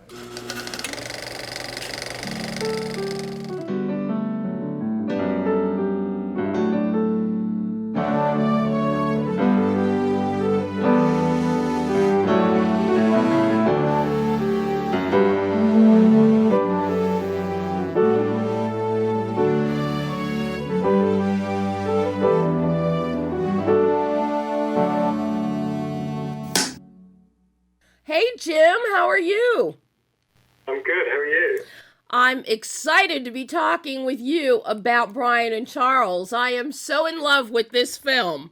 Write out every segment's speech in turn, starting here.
Hey, Jim, how are you? I'm good. How are you? I'm excited to be talking with you about Brian and Charles. I am so in love with this film.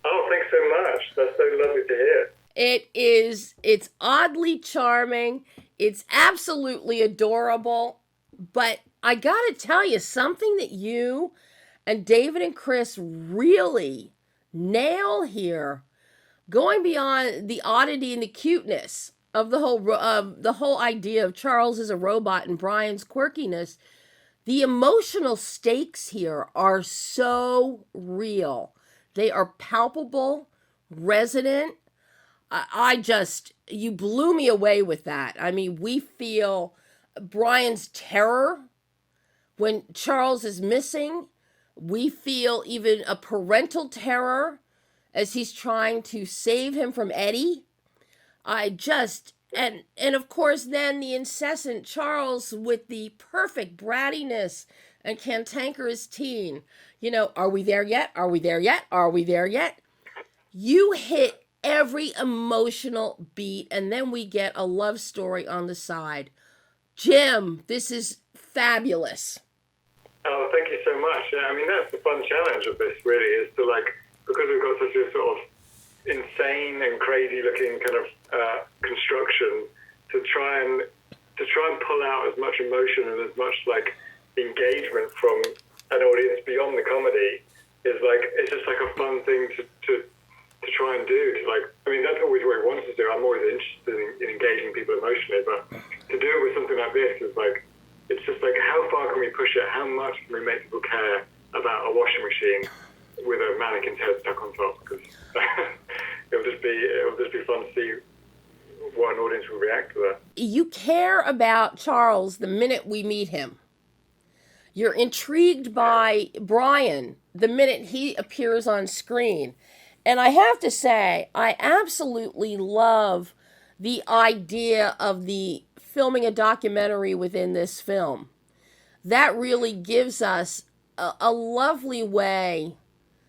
Oh, thanks so much. That's so lovely to hear. It's oddly charming. It's absolutely adorable. But I gotta tell you, something that you and David and Chris really nail here, going beyond the oddity and the cuteness of the whole idea of Charles as a robot and Brian's quirkiness. The emotional stakes here are so real. They are palpable, resonant. You blew me away with that. I mean, we feel Brian's terror when Charles is missing. We feel even a parental terror as he's trying to save him from Eddie. And of course then the incessant Charles with the perfect brattiness and cantankerous teen. Are we there yet? Are we there yet? Are we there yet? You hit every emotional beat, and then we get a love story on the side. Jim, this is fabulous. Oh, thank you so much. Yeah, I mean, that's the fun challenge of this, really, is to, because we've got such a sort of insane and crazy looking kind of construction, to try and pull out as much emotion and as much engagement from an audience beyond the comedy it's just a fun thing to try and do. I mean, that's always what we wanted to do. I'm always interested in engaging people emotionally, but to do it with something like this is it's just how far can we push it? How much can we make people care about a washing machine with a mannequin's head stuck on top? Because it'll just be fun to see what an audience will react to that. You care about Charles the minute we meet him. You're intrigued by Brian the minute he appears on screen. And I have to say, I absolutely love the idea of the filming a documentary within this film. That really gives us a lovely way.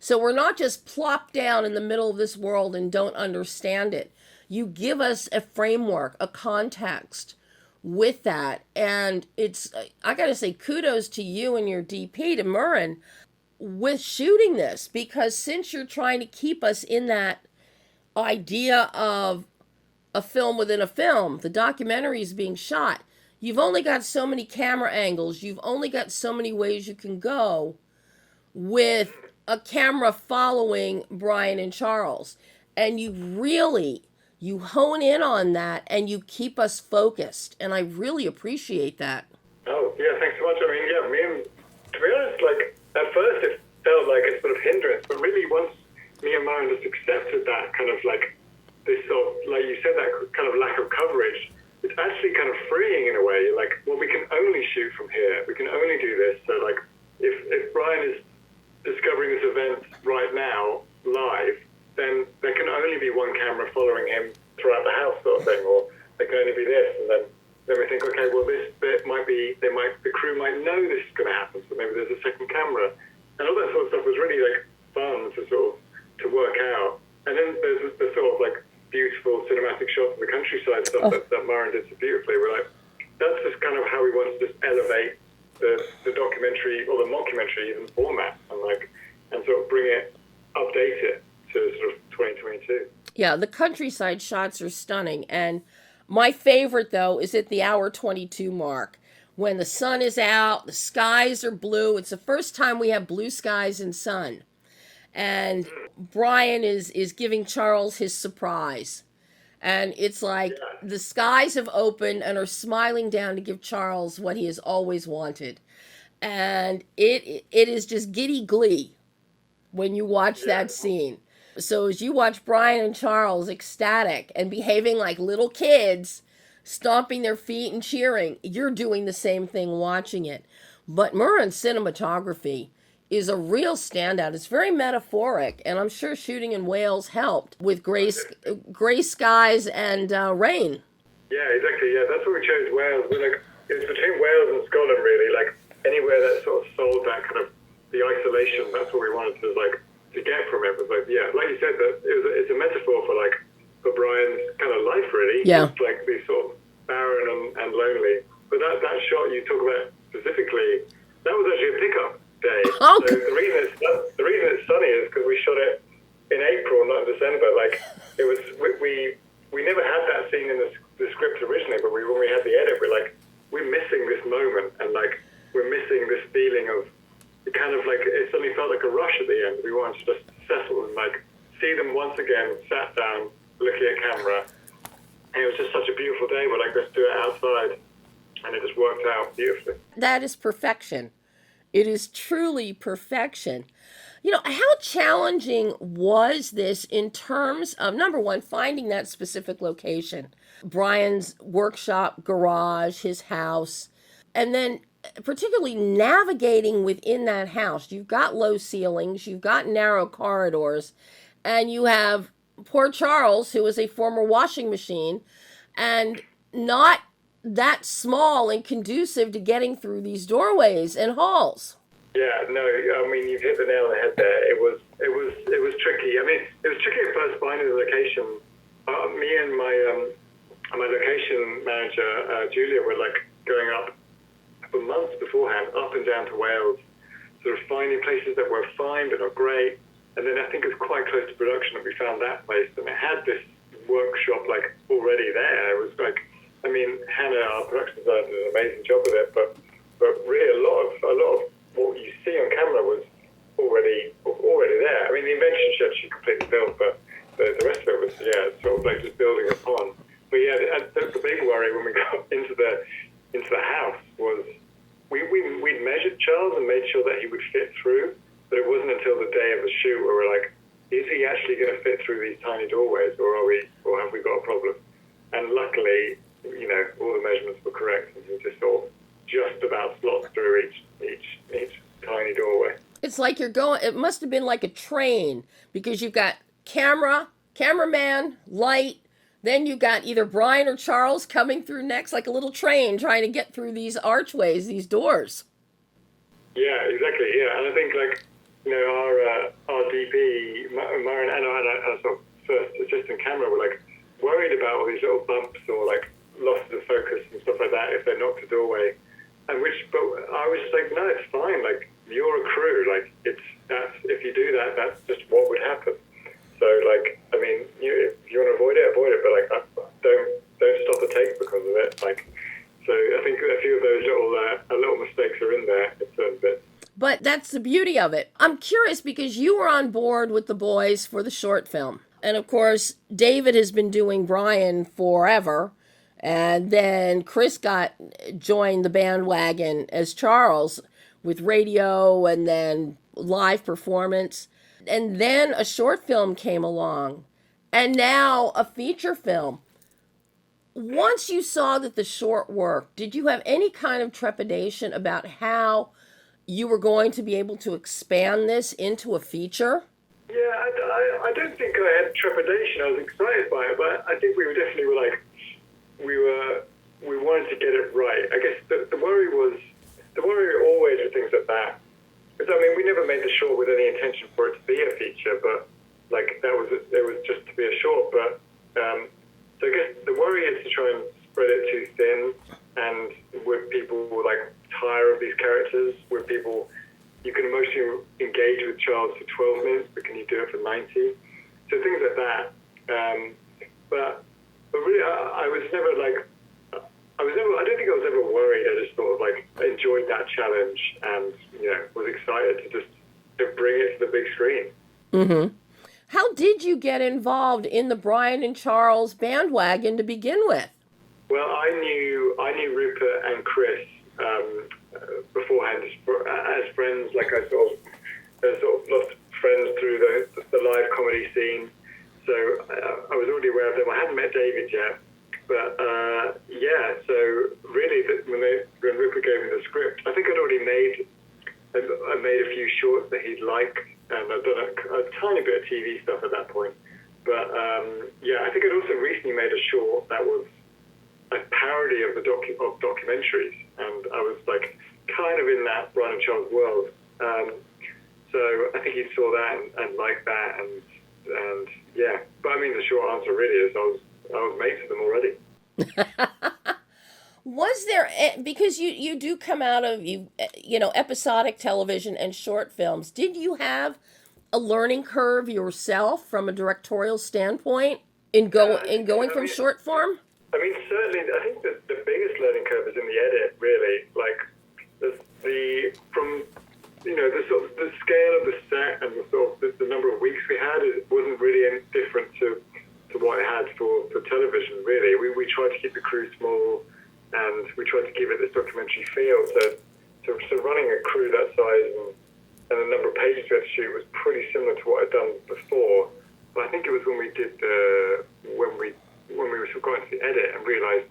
So we're not just plopped down in the middle of this world and don't understand it. You give us a framework, a context with that. And I gotta say, kudos to you and your DP, to Murren, with shooting this, because since you're trying to keep us in that idea of a film within a film, the documentary is being shot, you've only got so many camera angles, you've only got so many ways you can go with a camera following Brian and Charles. And you hone in on that and you keep us focused. And I really appreciate that. Oh, yeah, thanks so much. I mean, yeah, to be honest, at first it felt like a sort of hindrance, but really once me and Maren just accepted that kind of this sort of, like you said, that kind of lack of coverage, it's actually kind of freeing in a way. You're well, we can only shoot from here. We can only do this. So if Brian is discovering this event right now, live, then there can only be one camera following him throughout the house sort of thing, or there can only be this. And then we think, okay, well, this bit the crew might know this is going to happen, so maybe there's a second camera. And all that sort of stuff was really fun to work out. And then there's the sort of beautiful cinematic shots of the countryside stuff that Maren did so beautifully. We're that's just kind of how we want to just elevate the documentary or the mockumentary even format, and sort of update it to sort of 2022. Yeah, the countryside shots are stunning. And my favorite, though, is at the hour 22 mark, when the sun is out, the skies are blue. It's the first time we have blue skies and sun. And Brian is giving Charles his surprise. And it's the skies have opened and are smiling down to give Charles what he has always wanted. And it is just giddy glee when you watch that scene. So as you watch Brian and Charles ecstatic and behaving like little kids, stomping their feet and cheering. You're doing the same thing watching it. But Murren's cinematography is a real standout. It's very metaphoric, and I'm sure shooting in Wales helped with gray skies and rain. Yeah, exactly. Yeah, that's why we chose Wales. We're like, it was between Wales and Scotland, really. Like anywhere that sort of sold that kind of the isolation. That's what we wanted to get from it. Was like, yeah, like you said, that it's a metaphor for Brian's kind of life, really. Yeah. It's like these sort of barren and lonely. But that shot you talk about specifically, that was actually a pickup day. Oh. So the reason it's sunny is because we shot it in April, not in December. Like it was, we never had that scene in the script originally, but when we had the edit, we're missing this moment, and like we're missing this feeling of it. Kind of like it suddenly felt like a rush at the end. We wanted to just settle and like see them once again, sat down, looking at camera. And it was just such a beautiful day. We're like, let's do it outside, and it just worked out beautifully. That is perfection. It is truly perfection. You know, how challenging was this in terms of, number one, finding that specific location, Brian's workshop, garage, his house, and then particularly navigating within that house? You've got low ceilings, you've got narrow corridors, and you have poor Charles, who is a former washing machine, and not that small and conducive to getting through these doorways and halls. Yeah, no, I mean, you've hit the nail on the head there. It was tricky. I mean, it was tricky at first finding the location. Me and my location manager, Julia, were like going up for months beforehand, up and down to Wales, sort of finding places that were fine but not great. And then I think it was quite close to production that we found that place, and it had this workshop like already there. It was like, I mean, Hannah, our production designer, did an amazing job with it, but really a lot of what you see on camera was already there. I mean, the invention shed she completely built, but the rest of it was, yeah, sort of like just building upon. But yeah, the big worry when we got into the house was we'd measured Charles and made sure that he would fit through, but it wasn't until the day of the shoot where we're like, is he actually going to fit through these tiny doorways, or have we got a problem? And luckily, you know, all the measurements were correct, and he just about slots through each tiny doorway. It's like it must have been like a train, because you've got cameraman, light, then you've got either Brian or Charles coming through next, like a little train trying to get through these archways, these doors. Yeah, exactly. Yeah, and I think like, you know, our DP, Myron, and our sort of first assistant camera were like worried about all these little bumps or like losses of focus and stuff like that if they knocked a doorway. But I was just like, no, it's fine. Like, you're a crew. Like, if you do that, that's just what would happen. So, like, I mean, if you want to avoid it. But like, don't stop the take because of it. Like, so I think a few of those little mistakes are in there in certain bits. But that's the beauty of it. I'm curious because you were on board with the boys for the short film, and of course, David has been doing Brian forever. And then Chris joined the bandwagon as Charles with radio and then live performance. And then a short film came along, and now a feature film. Once you saw that the short worked, did you have any kind of trepidation about how you were going to be able to expand this into a feature? Yeah, I don't think I had trepidation. I was excited by it, but I think we definitely were like, we wanted to get it right. I guess the worry always with things like that, because I mean, we never made the short with any intention for it to be a feature, but like it was just to be a short. But so I guess the worry is to try and spread it too thin, and would people like tire of these characters? Would people, you can emotionally engage with Charles for 12 minutes, but can you do it for 90? So things like that. But really, I was never like, I don't think I was ever worried. I just sort of like enjoyed that challenge and, you know, was excited to bring it to the big screen. Mm-hmm. How did you get involved in the Brian and Charles bandwagon to begin with? Well, I knew Rupert and Chris beforehand as friends. Like I sort of lost friends through the live comedy scene. So I was already aware of them. I hadn't met David yet, But yeah, so really, when Rupert gave me the script, I think I'd already made a few shorts that he'd like, and I'd done a tiny bit of TV stuff at that point. But yeah, I think I'd also recently made a short that was a parody of of documentaries, and I was like kind of in that Brian and Charles world. So I think he saw that and liked that, and yeah. But I mean, the short answer really is I was mates with them already. Was there, because you do come out of episodic television and short films, did you have a learning curve yourself from a directorial standpoint in going from short form? I mean, certainly, I think that the biggest learning curve is in the edit, really. Like, the scale of the set and the number of weeks we had, it wasn't really any different to what I had for television, really. We tried to keep the crew small, and we tried to give it this documentary feel. So running a crew that size and the number of pages we had to shoot was pretty similar to what I'd done before. But I think it was when we were sort of going to the edit and realised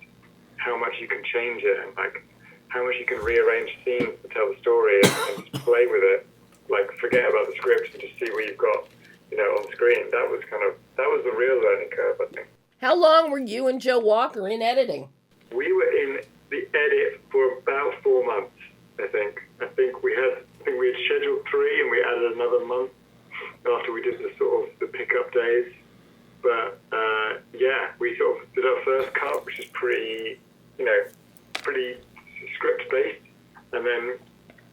how much you can change it, and like how much you can rearrange scenes to tell the story and just play with it. Like, forget about the scripts and just see what you've got, on screen. That was the real learning curve, I think. How long were you and Joe Walker in editing? We were in the edit for about 4 months, I think. I think we had scheduled 3, and we added another month after we did the pickup days. But yeah, we sort of did our first cut, which is pretty script based, and then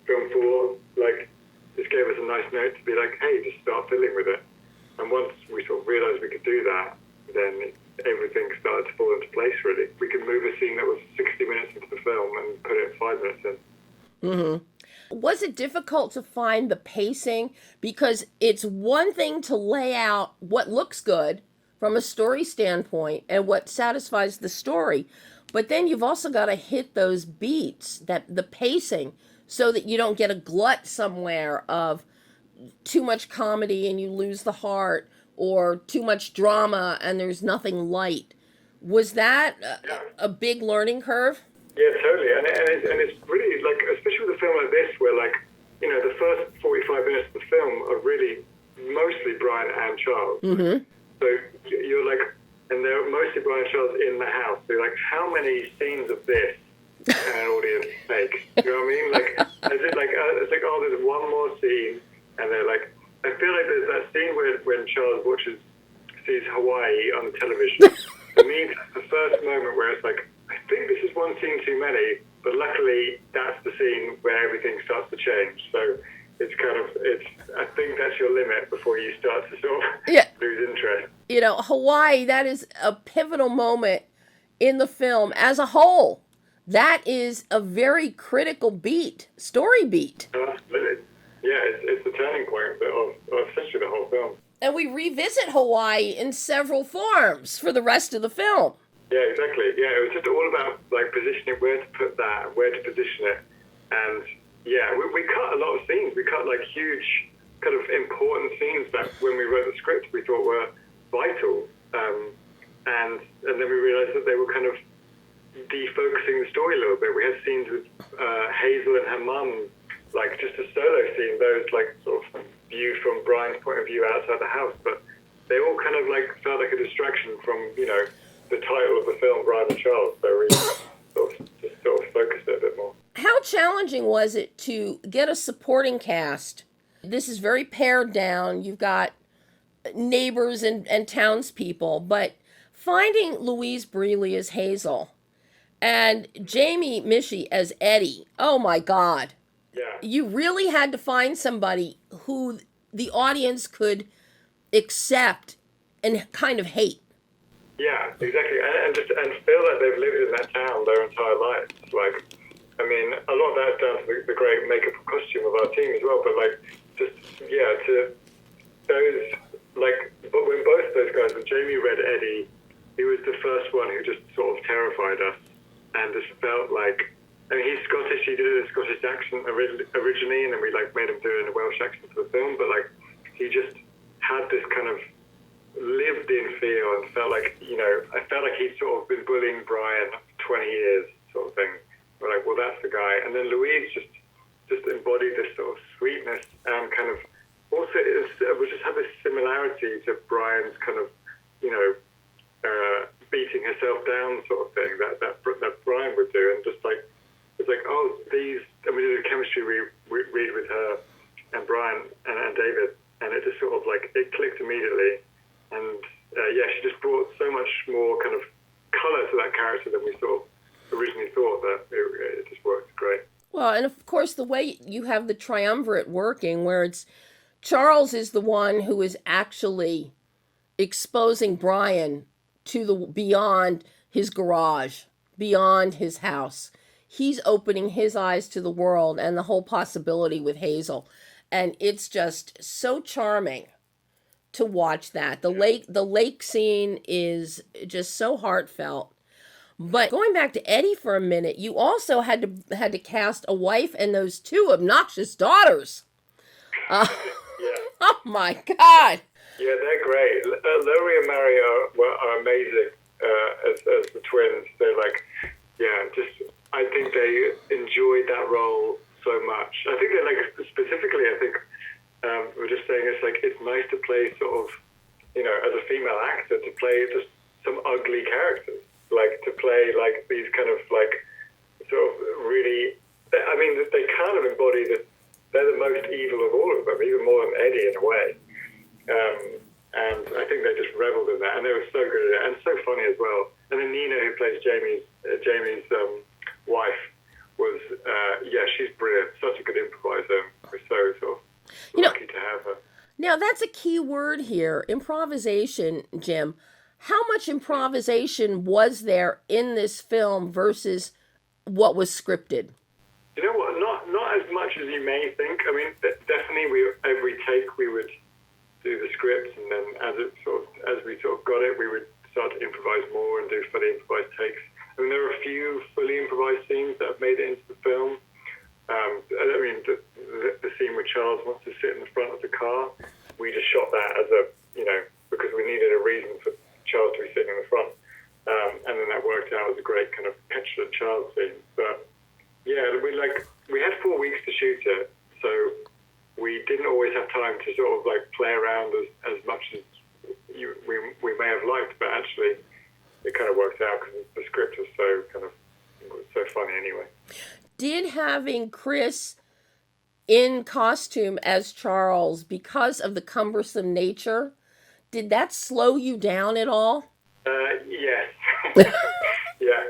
film 4 just gave us a nice note to be like, hey, just start fiddling with it. And once we sort of realised we could do that, then everything started to fall into place, really. We could move a scene that was 60 minutes into the film and put it 5 minutes in. Mm-hmm. Was it difficult to find the pacing? Because it's one thing to lay out what looks good from a story standpoint and what satisfies the story, but then you've also got to hit those beats, the pacing, so that you don't get a glut somewhere of too much comedy and you lose the heart, or too much drama and there's nothing light. Was that a big learning curve? Yeah, totally. And it's really, especially with a film like this, where, the first 45 minutes of the film are really mostly Brian and Charles. Mm-hmm. So you're and they're mostly Brian and Charles in the house. So you're like, how many scenes of this can an audience make? You know what I mean? It's like, oh, there's one more scene, and they're like, I feel like there's that scene when Charles sees Hawaii on the television. For me, that's the first moment where it's like, I think this is one scene too many, but luckily that's the scene where everything starts to change. So I think that's your limit before you start to sort of lose interest. Hawaii, that is a pivotal moment in the film as a whole. That is a very critical story beat. Absolutely. Yeah, it's the turning point of essentially the whole film. And we revisit Hawaii in several forms for the rest of the film. Yeah, exactly. Yeah, it was just all about positioning, where to put that, where to position it. And yeah, we cut a lot of scenes. We cut huge kind of important scenes that when we wrote the script we thought were vital. And then we realized that they were kind of defocusing the story a little bit. We had scenes with Hazel and her mum, just a solo scene, those sort of viewed from Brian's point of view outside the house, but they all kind of felt like a distraction from, the title of the film, Brian and Charles, so we sort of focused it a bit more. How challenging was it to get a supporting cast? This is very pared down. You've got neighbors and townspeople, but finding Louise Brealey as Hazel and Jamie Michie as Eddie, oh my God. Yeah. You really had to find somebody who the audience could accept and kind of hate. Yeah, exactly. And feel like they've lived in that town their entire lives. I mean, a lot of that's down to the great makeup and costume of our team as well, but to those, but when both those guys, when Jamie read Eddie, he was the first one who just sort of terrified us, and just felt he's Scottish, he did a Scottish accent originally, and then we made him do it in a Welsh accent for the film, but he just had this kind of lived in feel and felt like, I felt like he'd sort of been bullying Brian for 20 years sort of thing. We're like, well, that's the guy. And then Louise just embodied this sort of sweetness and kind of also we just had this similarity to Brian's kind of, beating herself down sort of thing that Brian would do. And just like, it's like, oh, and we did a chemistry read with her and Brian and David, and it just sort of like, it clicked immediately. And she just brought so much more kind of colour to that character than we sort of originally thought. That it just worked great. Well, and of course, the way you have the triumvirate working, where it's Charles is the one who is actually exposing Brian to the beyond his garage, beyond his house. He's opening his eyes to the world and the whole possibility with Hazel. And it's just so charming to watch that. The lake scene is just so heartfelt. But going back to Eddie for a minute, you also had to cast a wife and those two obnoxious daughters. Yeah. Oh my God! Yeah, they're great. Laurie and Mary are amazing as the twins. They're like, I think they enjoyed that role so much. I think they specifically. I think we're just saying it's nice to play sort of, as a female actor, to play just some ugly characters, like to play like these kind of like sort of really. I mean, they kind of embody the. They're the most evil of all of them, even more than Eddie in a way. And I think they just reveled in that, and they were so good at it, and so funny as well. And then Nina, who plays Jamie's wife, was she's brilliant, such a good improviser. We're so sort of lucky to have her. Now that's a key word here, improvisation, Jim. How much improvisation was there in this film versus what was scripted? You know what? Not as much as you may think. I mean, definitely, every take we would do the script, and then as we got it, we would start to improvise more and do fully improvised takes. I mean, there are a few fully improvised scenes that have made it into the film. I mean, the scene where Charles wants to sit in the front of the car, we just shot that as because we needed a reason for Charles to be sitting in the front, and then that worked out as a great kind of petulant child scene. But yeah, we had 4 weeks to shoot it, so we didn't always have time to sort of like play around as much as we may have liked, but actually it kind of worked out because the script was so funny anyway. Did having Chris in costume as Charles, because of the cumbersome nature, did that slow you down at all? Yes. Yeah.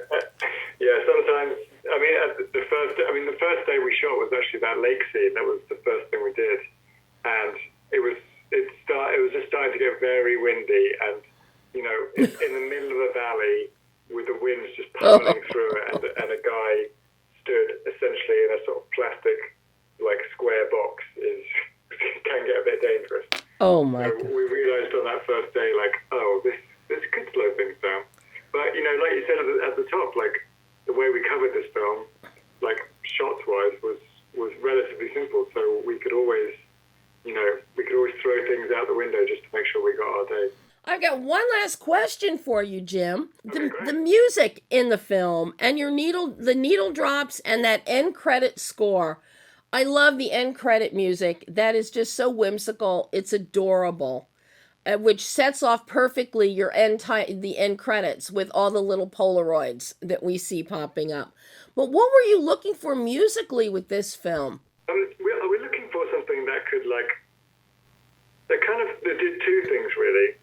Sometimes. I mean, the first day we shot was actually that lake scene. That was the first thing we did, and it was just starting to get very windy, and in the middle of a valley with the winds just pummeling through it, and a guy stood essentially in a sort of plastic like square box can get a bit dangerous. Oh my! So we realised on that first day, like, oh, this could slow things down. But like you said at the top, like, the way we covered this film, like shots-wise, was relatively simple. So we could always throw things out the window just to make sure we got our day. I've got one last question for you, Jim. The music in the film and the needle drops and that end credit score. I love the end credit music. That is just so whimsical. It's adorable. Which sets off perfectly the end credits with all the little Polaroids that we see popping up. But what were you looking for musically with this film? We're looking for something that could they did two things really.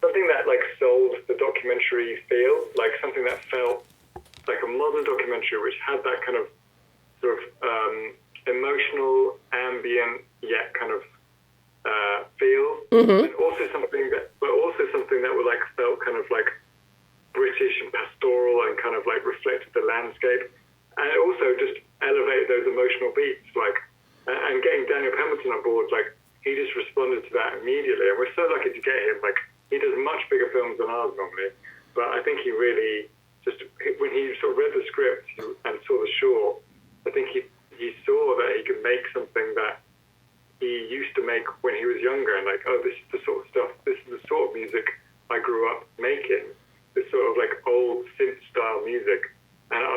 Something that sold the documentary feel, like something that felt like a modern documentary, which had that kind of sort of emotional, ambient, yet kind of feel, mm-hmm. and also something that was felt kind of like British and pastoral and kind of reflected the landscape, and it also just elevated those emotional beats, and getting Daniel Pemberton on board, he just responded to that immediately, and we're so lucky to get him. He does much bigger films than ours normally, but I think he really when he sort of read the script and saw the short, I think he saw that he could make something that he used to make when he was younger, and this is the sort of stuff, this is the sort of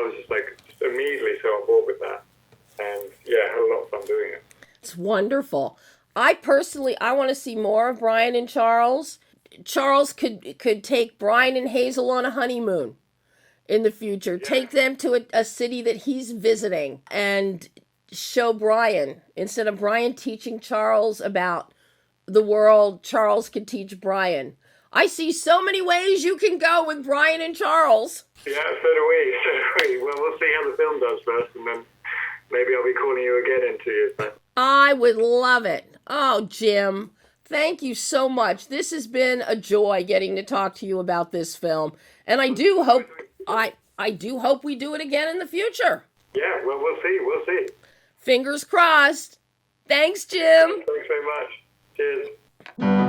was just like immediately so on board with that. And yeah, had a lot of fun doing it. It's wonderful. I want to see more of Brian and Charles. Charles could take Brian and Hazel on a honeymoon in the future. Yeah. Take them to a city that he's visiting and show Brian. Instead of Brian teaching Charles about the world, Charles could teach Brian. I see so many ways you can go with Brian and Charles. Yeah, so do we. Well, we'll see how the film does first, and then maybe I'll be calling you again in 2 years. I would love it. Oh, Jim, thank you so much. This has been a joy getting to talk to you about this film, and I do hope we do it again in the future. Yeah, well, we'll see. Fingers crossed. Thanks, Jim. Thanks very much. Cheers.